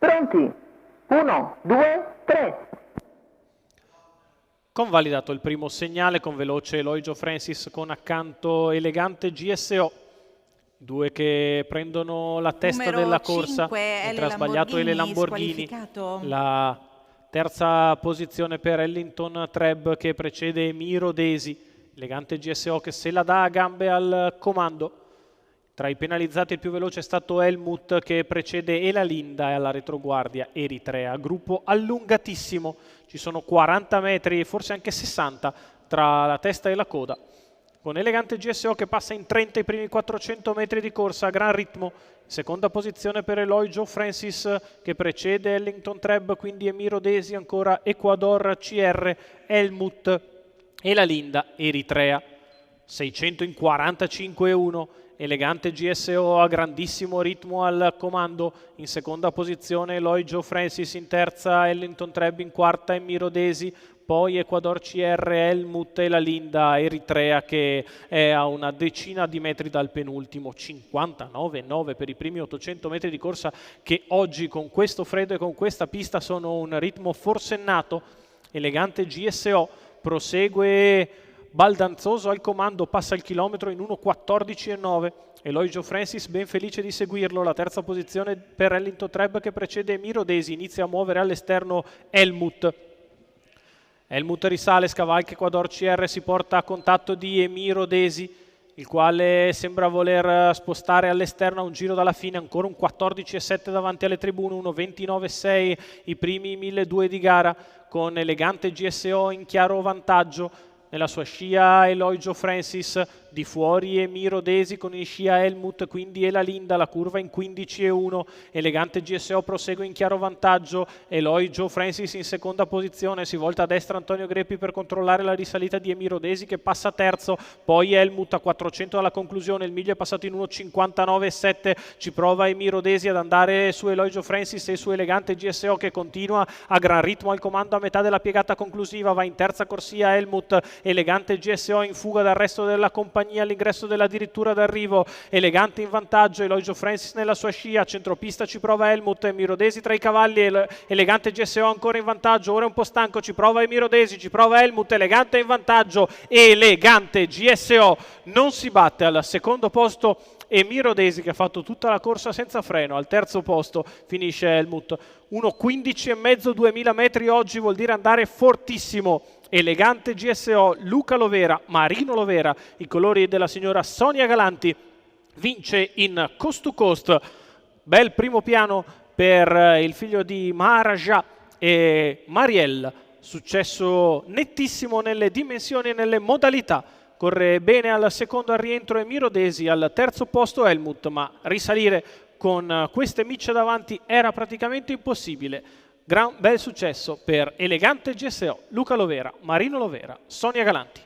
Pronti? 1, 2, 3. Convalidato il primo segnale con veloce Eloy Joe Francis con accanto elegante GSO. Due che prendono la testa Numero della corsa, 5, mentre ha sbagliato Ele Lamborghini. La terza posizione per Ellington Treb che precede Emiro Desi. Elegante GSO che se la dà a gambe al comando. Tra i penalizzati il più veloce è stato Helmut che precede Ela Linda e alla retroguardia Eritrea. Gruppo allungatissimo, ci sono 40 metri, forse anche 60 tra la testa e la coda. Con elegante GSO che passa in 30 i primi 400 metri di corsa a gran ritmo. Seconda posizione per Eloy Joe Francis che precede Ellington Treb, quindi Emiro Desi, ancora Ecuador CR, Helmut Ela Linda Eritrea. 600 in 45,1. Elegante GSO a grandissimo ritmo al comando, in seconda posizione Eloy Joe Francis, in terza Ellington Treb, in quarta Emiro Desi, poi Ecuador CR, Helmut Ela Linda Eritrea che è a una decina di metri dal penultimo, 59,9 per i primi 800 metri di corsa che oggi con questo freddo e con questa pista sono un ritmo forsennato. Elegante GSO prosegue baldanzoso al comando, passa il chilometro in 1,14,9. Eloy Joe Francis ben felice di seguirlo. La terza posizione per Ellington Treb che precede Emiro Desi, inizia a muovere all'esterno Helmut. Helmut risale, scavalca Ecuador CR, si porta a contatto di Emiro Desi, il quale sembra voler spostare all'esterno a un giro dalla fine, ancora un 14,7 davanti alle tribune, 1,29,6 i primi 1.200 di gara, con elegante GSO in chiaro vantaggio. Nella sua scia Eloy Joe Francis, di fuori Emiro Desi con in scia Helmut, quindi Ela Linda, la curva in 15,1. Elegante GSO prosegue in chiaro vantaggio, Eloy Joe Francis in seconda posizione, si volta a destra Antonio Greppi per controllare la risalita di Emiro Desi che passa terzo, poi Helmut a 400 dalla conclusione, il miglio è passato in 1,59,7, ci prova Emiro Desi ad andare su Eloy Joe Francis e su elegante GSO che continua a gran ritmo al comando a metà della piegata conclusiva, va in terza corsia Helmut, elegante GSO in fuga dal resto della compagnia all'ingresso della dirittura d'arrivo, elegante in vantaggio Eloy Joe Francis nella sua scia, centropista ci prova Helmut, Emiro Desi tra i cavalli, elegante GSO ancora in vantaggio, ora è un po' stanco, ci prova Emiro Desi, ci prova Helmut, elegante in vantaggio, elegante GSO non si batte. Al secondo posto Emiro Desi che ha fatto tutta la corsa senza freno, al terzo posto finisce Helmut. 1,15,5, 2000 metri oggi vuol dire andare fortissimo. Elegante GSO, Luca Lovera, Marino Lovera, i colori della signora Sonia Galanti, vince in coast to coast. Bel primo piano per il figlio di Maharaja e Marielle, successo nettissimo nelle dimensioni e nelle modalità. Corre bene al secondo al rientro Emiro Desi, al terzo posto Helmut, ma risalire con queste micce davanti era praticamente impossibile. Gran bel successo per elegante GSO, Luca Lovera, Marino Lovera, Sonia Galanti.